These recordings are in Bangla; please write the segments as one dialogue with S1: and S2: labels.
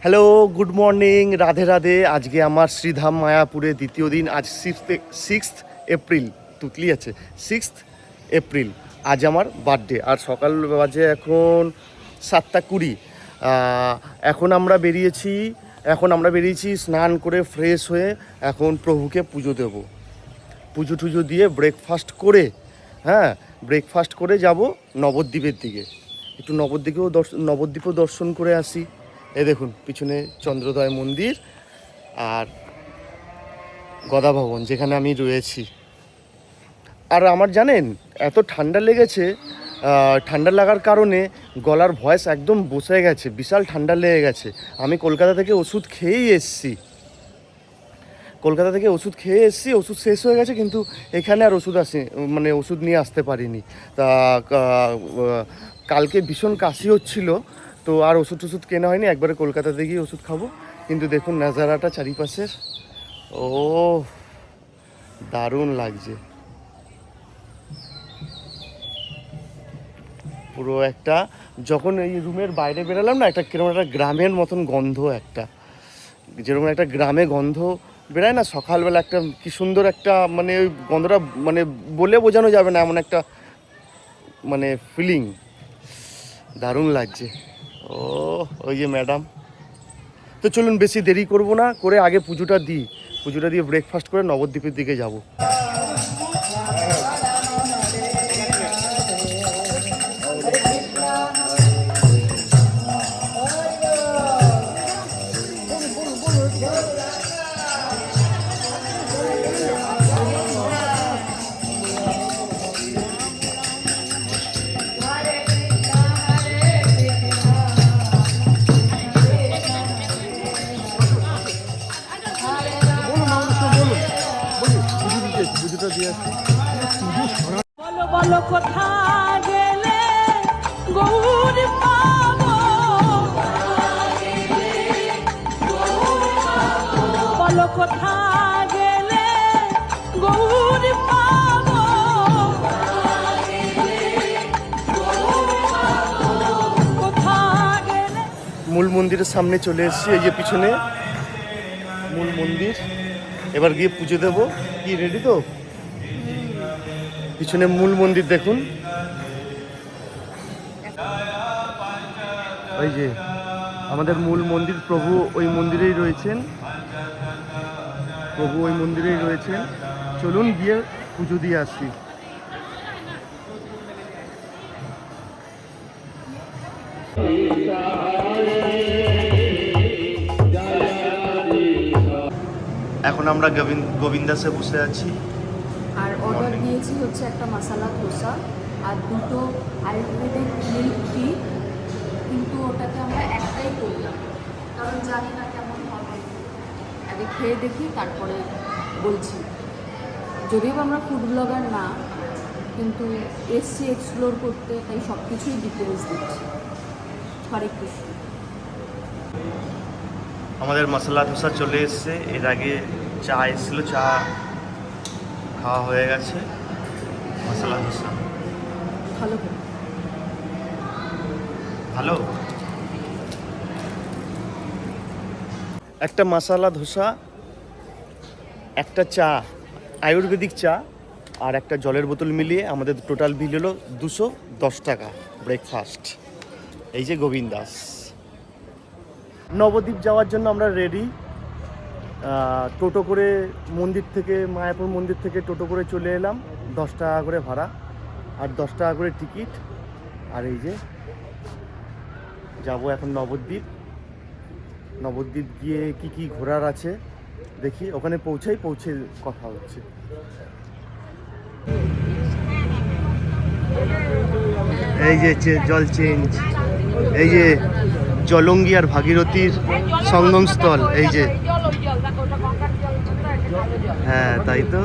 S1: Hello, good morning, Radhe Radhe. আজকে আমার শ্রীধাম মায়াপুরে দ্বিতীয় দিন। আজ 6th এপ্রিল, তুতলি আছে, 6th এপ্রিল। আজ আমার বার্থডে। আর সকাল বাজে এখন 7:20। এখন আমরা বেরিয়েছি স্নান করে ফ্রেশ হয়ে এখন প্রভুকে পুজো দেব। পুজো টুজো দিয়ে ব্রেকফাস্ট করে যাব নবদ্বীপের দিকে। একটু নবদ্বীপও দর্শন করে আসি। এই দেখুন পিছনে চন্দ্রোদয় মন্দির আর গদা ভবন, যেখানে আমি রয়েছি। আর আমার জানেন এত ঠান্ডা লেগেছে, ঠান্ডা লাগার কারণে গলার ভয়েস একদম বসে গেছে, বিশাল ঠান্ডা লেগে গেছে। আমি কলকাতা থেকে ওষুধ খেয়েই এসছি, ওষুধ শেষ হয়ে গেছে, কিন্তু এখানে আর ওষুধ নিয়ে আসতে পারিনি। তা কালকে ভীষণ কাশি হচ্ছিল, তো আর ওষুধ কেনা হয়নি, একবারে কলকাতাতে গিয়ে ওষুধ খাবো। কিন্তু দেখুন নাজারাটা চারিপাশের, ও দারুণ লাগছে। পুরো একটা, যখন এই রুমের বাইরে বেরালাম না, কিরকম একটা গ্রামের মতন গন্ধ, যেরকম একটা গ্রামে গন্ধ বেরায় না সকালবেলা, একটা কি সুন্দর একটা ওই গন্ধটা বলে বোঝানো যাবে না, এমন একটা ফিলিং, দারুণ লাগছে। ওই যে ম্যাডাম। তো চলুন বেশি দেরি করব না, করে আগে পুজোটা দিয়ে ব্রেকফাস্ট করে নবদ্বীপের দিকে যাব।
S2: বলো কোথায় গেলে গৌর পাবো, বলো কোথায় গেলে গৌর পাবো, কোথায় গেলে।
S1: মূল মন্দিরের সামনে চলে এসেছি, এই যে পিছনে মূল মন্দির। এবার গিয়ে পুজো দেবো। কি রেডি তো? পিছনে মূল মন্দির দেখুন, ওই যে আমাদের মূল মন্দির। প্রভু ওই মন্দিরেই রয়েছেন। চলুন গিয়ে পুজো দিয়ে আসি। এখন আমরা গোবিন্দাসে বসে আছি।
S3: আর অর্ডার দিয়েছি হচ্ছে একটা মশলা ধোসা আর দুটো আয়ুর্বেদিক মিল্ক টি, কিন্তু ওটাকে আমরা একটাই করলাম, কারণ জানি না কেমন হবে, আগে খেয়ে দেখি তারপরে বলছি। যদিও আমরা ফুড ব্লগার না, কিন্তু এসছি এক্সপ্লোর করতে, তাই সব কিছুই ডিটেলস দিচ্ছি। হরে কৃষ্ণ।
S1: আমাদের মশলা ধোসা চলে এসছে। এর আগে চা এসেছিলো, চা খাওয়া হয়ে গেছে। মশলা ধোসা ভালো। একটা মশলা ধোসা, একটা চা, আয়ুর্বেদিক চা আর একটা জলের বোতল মিলিয়ে আমাদের টোটাল বিল হলো 210 টাকা ব্রেকফাস্ট। এই যে গোবিন্দাস। নবদ্বীপ যাওয়ার জন্য আমরা রেডি। টোটো করে মায়াপুর মন্দির থেকে টোটো করে চলে এলাম। 10 টাকা করে ভাড়া আর 10 টাকা করে টিকিট। আর এই যে যাবো এখন নবদ্বীপ গিয়ে কি ঘোরার আছে দেখি, ওখানে পৌঁছে কথা হচ্ছে। এই যে জল চেঞ্জ, এই যে জলঙ্গি আর ভাগীরথীর সঙ্গমস্থল, এই যে। হ্যাঁ তাই তো,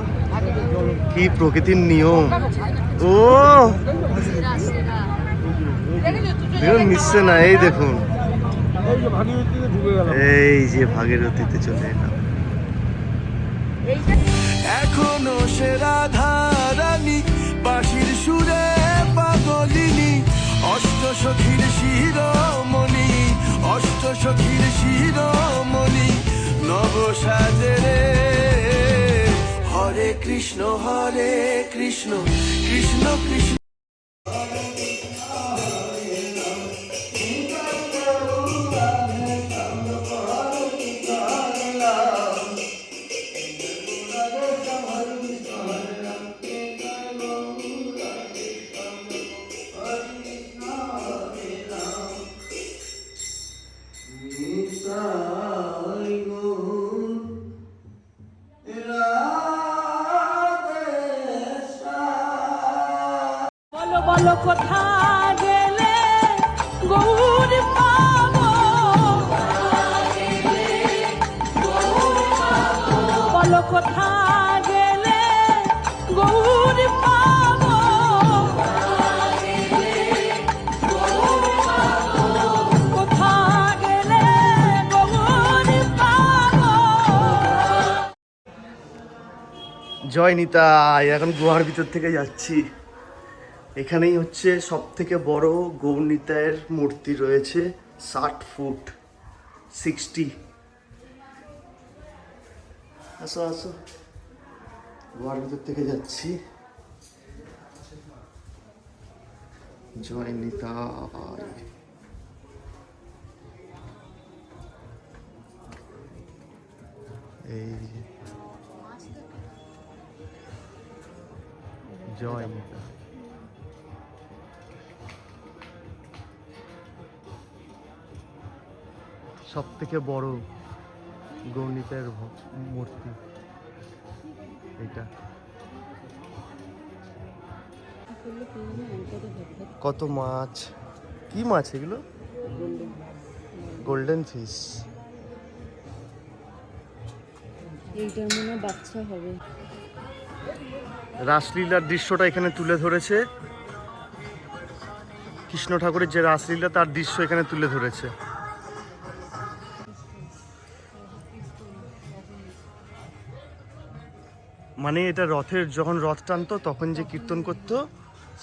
S1: কি প্রকৃতির নিয়ম। ও দেখুন মিশছে না, এই দেখুন, এই যে ভাগীরথীতে চলে এলাম।
S4: এখনো সে রাধা রানী বাঁশির সুরে পাগলিনী, অষ্ট সখীর শিরোমণি। অষ্ট সখীর শিরোমণি নব সাজে রে। হরে কৃষ্ণ কৃষ্ণ কৃষ্ণ
S2: বলো বলো কোথা গেলে গৌর পাবো, বলো কোথা গেলে গৌর পাবো, কোথা গেলে গৌর পাবো।
S1: জয় নিতাই। এখন গুহার ভিতর থেকে যাচ্ছি। এখানেই হচ্ছে সব থেকে বড় গৌর নিতাইয়ের মূর্তি রয়েছে, 60 ফুট 60। আসো আসো, গুহার ভিতর থেকে যাচ্ছি। জয় নিতাই। এই যে জয় নিতাই। সব থেকে বড় গৌর নিতাইয়ের মূর্তি এটা। কত মাছ, কি মাছ এগুলো? Golden fish.
S3: এইটার মনে বাচ্চা হবে।
S1: রাসলীলার দৃশ্যটা এখানে তুলে ধরেছে, কৃষ্ণ ঠাকুরের যে রাসলীলা তার দৃশ্য এখানে তুলে ধরেছে। মানে এটা রথের, যখন রথ টানতো তখন যে কীর্তন করতো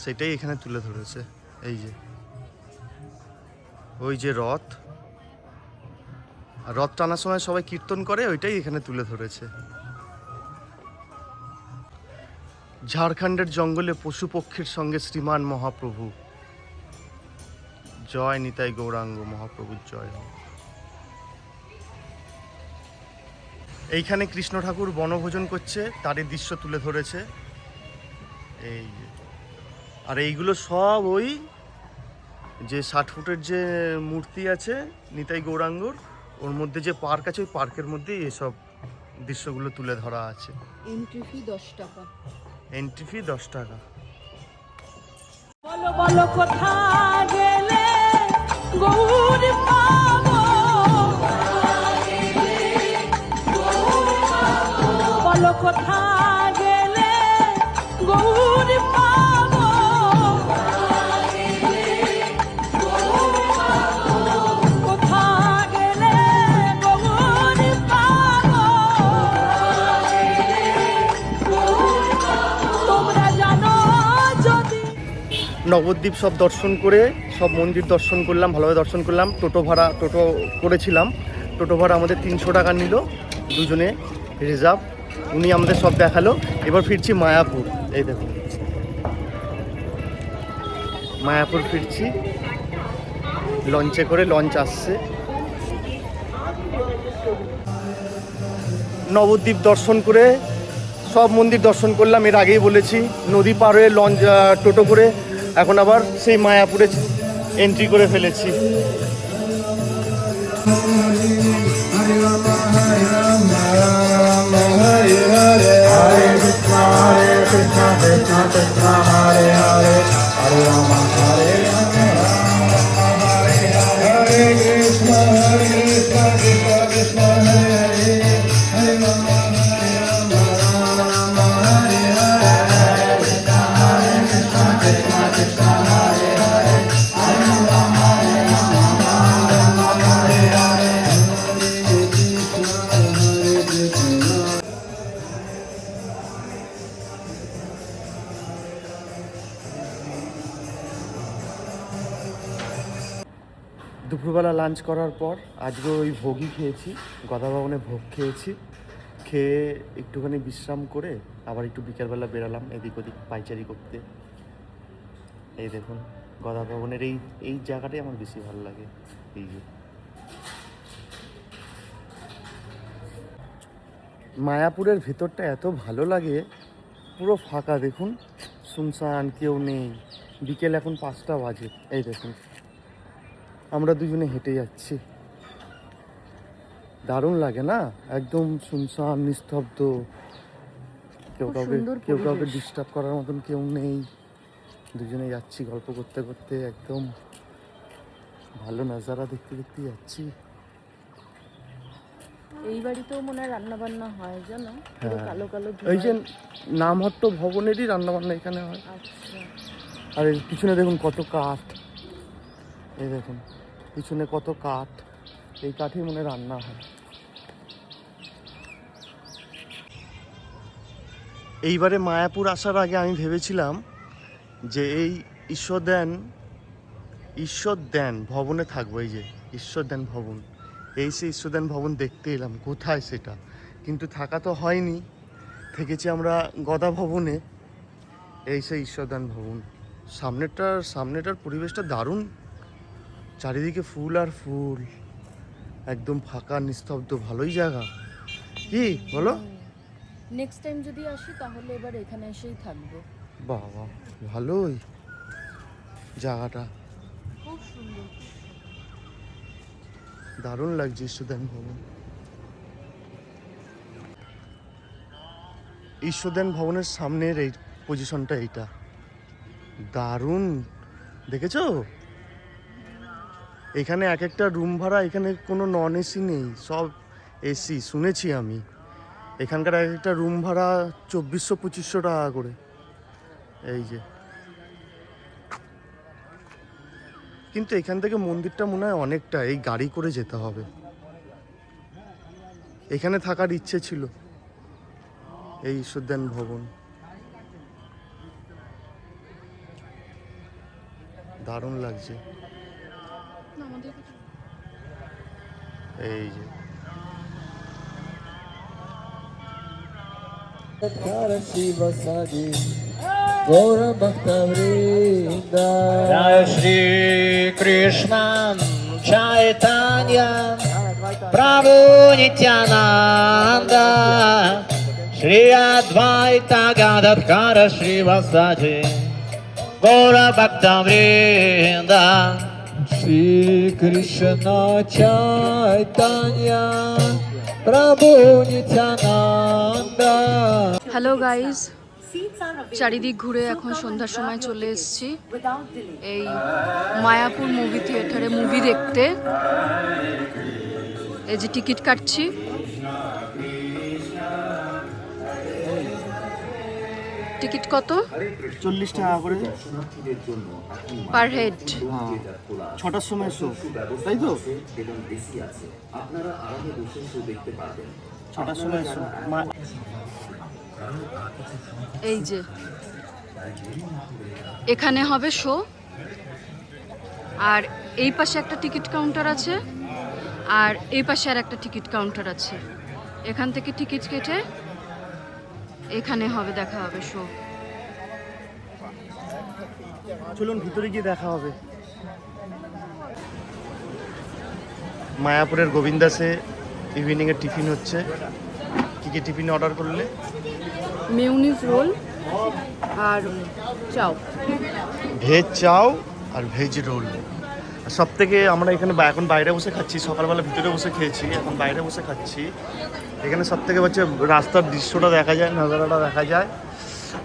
S1: সেটাই এখানে তুলে ধরেছে। এই যে ওই যে রথ, আর রথ টানার সময় সবাই কীর্তন করে, ওইটাই এখানে তুলে ধরেছে। ঝাড়খণ্ডের জঙ্গলে পশু পক্ষীর সঙ্গে শ্রীমান মহাপ্রভু। জয় নিতাই গৌরাঙ্গ মহাপ্রভুর জয় হোক। এইখানে কৃষ্ণ ঠাকুর বনভোজন করছে, তারই দৃশ্য তুলে ধরেছে। এই যে, আর এইগুলো সব ওই যে 60 ফুটের যে মূর্তি আছে নিতাই গৌরাঙ্গর, ওর মধ্যে যে পার্ক আছে ওই পার্কের মধ্যেই এসব দৃশ্যগুলো তুলে ধরা আছে।
S3: এন্ট্রি ফি 10 টাকা।
S1: এন্ট্রি ফি 10 টাকা।
S2: বলো বলো কোথা গেলে গৌর পাবো, বলো কোথা গেলে গৌর পাবো, কোথা গেলে গৌর পাবো। তোমরা জানো যদি
S1: নবদ্বীপ সব দর্শন করে, সব মন্দির দর্শন করলাম, ভালোভাবে দর্শন করলাম। টোটো করেছিলাম। টোটো ভাড়া আমাদের 300 টাকা নিল দুজনে রিজার্ভ। উনি আমাদের সব দেখালো। এবার ফিরছি মায়াপুর। এই দেখুন মায়াপুর ফিরছি লঞ্চে করে, লঞ্চ আসছে। নবদ্বীপ দর্শন করে সব মন্দির দর্শন করলাম, এর আগেই বলেছি। নদী পার হয়ে লঞ্চ টোটো করে এখন আবার সেই মায়াপুরে এন্ট্রি করে ফেলেছি। দুপুরবেলা লাঞ্চ করার পর আজকে ওই ভোগই খেয়েছি, গদা ভবনে ভোগ খেয়েছি। খেয়ে একটুখানি বিশ্রাম করে আবার একটু বিকেলবেলা বেরালাম এদিক ওদিক পাইচারি করতে। এই দেখুন গদা ভবনের এই জায়গাটাই আমার বেশি ভালো লাগে। এই যে মায়াপুরের ভেতরটা এত ভালো লাগে, পুরো ফাঁকা দেখুন, শুনশান, কেউ নেই। বিকেল এখন 5টা বাজে। এই দেখুন আমরা দুজনে হেঁটে যাচ্ছি, দারুণ লাগে না? একদম শুনশান, নিস্তব্ধ, কেউ কাউকে ডিস্টার্ব করার মতন কেউ নেই। দুজনে যাচ্ছি গল্প করতে করতে, একদম ভালো নাজারা দেখতে দেখতে যাচ্ছি।
S3: এই বাড়িতেও মনে হয় রান্না বান্না হয় জানো, পুরো কালো কালো
S1: এই যে নামহট্ট ভবনেরই রান্নাবান্না এখানে হয়।
S3: আচ্ছা,
S1: আর এই পিছনে দেখুন কত কাঠ, এই দেখুন পিছনে কত কাঠ, এই কাঠেই মনে হয় রান্না হয়। এইবারে মায়াপুর আসার আগে আমি ভেবেছিলাম যে এই ঈশ্বরদান ভবনে থাকবো। এই যে ঈশ্বরদান ভবন, এই সে ঈশ্বরদান ভবন দেখতে এলাম, কোথায় সেটা, কিন্তু থাকা তো হয়নি, থেকেছি আমরা গদা ভবনে। এই সেই ঈশ্বরদান ভবন, সামনেটার পরিবেশটা দারুণ, চারিদিকে ফুল আর ফুল, একদম ফাঁকা নিস্তব্ধ, ভালোই জায়গা। কি বলো?
S3: নেক্সট টাইম যদি আসি তাহলে এবার এখানে এসেই থাকবো।
S1: বাবা ভালোই জায়গাটা,
S3: খুব সুন্দর।
S1: দারুণ লাগছে ঈশ্বরদান ভবন। ঈশ্বরদান ভবনের সামনের এই পজিশনটা, এইটা দারুণ, দেখেছো? এখানে এক একটা রুম ভাড়া, এখানে কোনো নন এসি নেই, সব এসি। শুনেছি আমি এখানকার এক একটা রুম ভাড়া 2400-2500 টাকা করে। এই যে, কিন্তু এখান থেকে মন্দিরটা মনে হয় অনেকটা, এই গাড়ি করে যেতে হবে। এখানে থাকার ইচ্ছে ছিল, এই ঈশ্বরদান ভবন, দারুণ লাগছে। এই যে
S5: Jai Shri Krishna Chaitanya Prabhu Nityananda Shri Advaita Gadadhara Shri Vasadi Gaura Bhakta Vrinda Shri Krishna Chaitanya Prabhu Nityananda।
S3: Hello guys, চারিদিক ঘুরে এখন সন্ধ্যার সময় চলে এসেছি এই মায়াপুর মুভি থিয়েটারে মুভি দেখতে। এই যে টিকিট কাটছি, টিকিট কত?
S1: 40 টাকা করে
S3: পার হেড।
S1: 6টার সময় শো, তাই তো? 6টার সময় শো।
S3: এই যে এখানে হবে শো, আর এই পাশে একটা টিকিট কাউন্টার আছে, আর এই পাশে আর একটা টিকিট কাউন্টার আছে। এখান থেকে টিকিট কেটে এখানে হবে, দেখা হবে শো।
S1: চলুন ভিতরে গিয়ে দেখা হবে। মায়াপুরের গোবিন্দাসে ইভিনিংয়ে টিফিন হচ্ছে। কী কী টিফিন অর্ডার করলে?
S3: মিউনিস রোল আর চাও,
S1: ভেজ চাও আর ভেজ রোল। সব থেকে আমরা এখানে এখন বাইরে বসে খাচ্ছি, সকালবেলা ভিতরে বসে খেয়েছি, এখন বাইরে বসে খাচ্ছি। এখানে সব থেকে হচ্ছে রাস্তার দৃশ্যটা দেখা যায়, নাজারাটা দেখা যায়,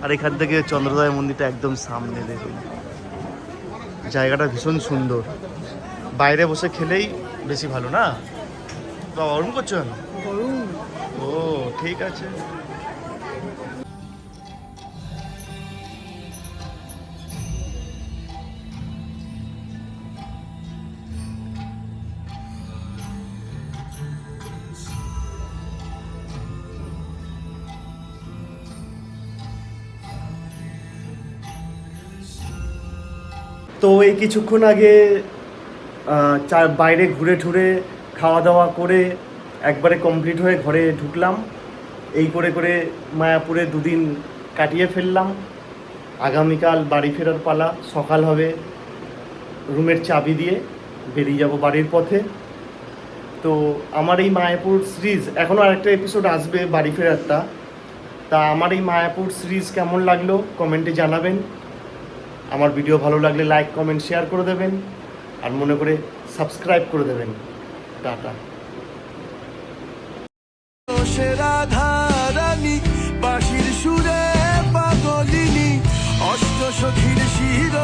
S1: আর এখান থেকে চন্দ্রোদয় মন্দিরটা একদম সামনে। দেখুন জায়গাটা ভীষণ সুন্দর, বাইরে বসে খেলেই বেশি ভালো না? বাবা গরম করছো? ও ঠিক আছে। তো এই কিছুক্ষণ আগে বাইরে ঘুরে ঠুরে খাওয়া দাওয়া করে একবারে কমপ্লিট হয়ে ঘরে ঢুকলাম। এই করে করে মায়াপুরে দুদিন কাটিয়ে ফেললাম। আগামীকাল বাড়ি ফেরার পালা, সকাল হবে, রুমের চাবি দিয়ে বেরিয়ে যাব বাড়ির পথে। তো আমার এই মায়াপুর সিরিজ, এখনও আরেকটা এপিসোড আসবে বাড়ি ফেরারটা। তা আমার এই মায়াপুর সিরিজ কেমন লাগলো কমেন্টে জানাবেন। আমার ভিডিও ভালো লাগলে লাইক কমেন্ট শেয়ার করে দেবেন, আর মনে করে সাবস্ক্রাইব করে দেবেন। টাটা।
S4: সে রাধারানী বাঁশির সুরে পাগলিনী অষ্ট সখীর শির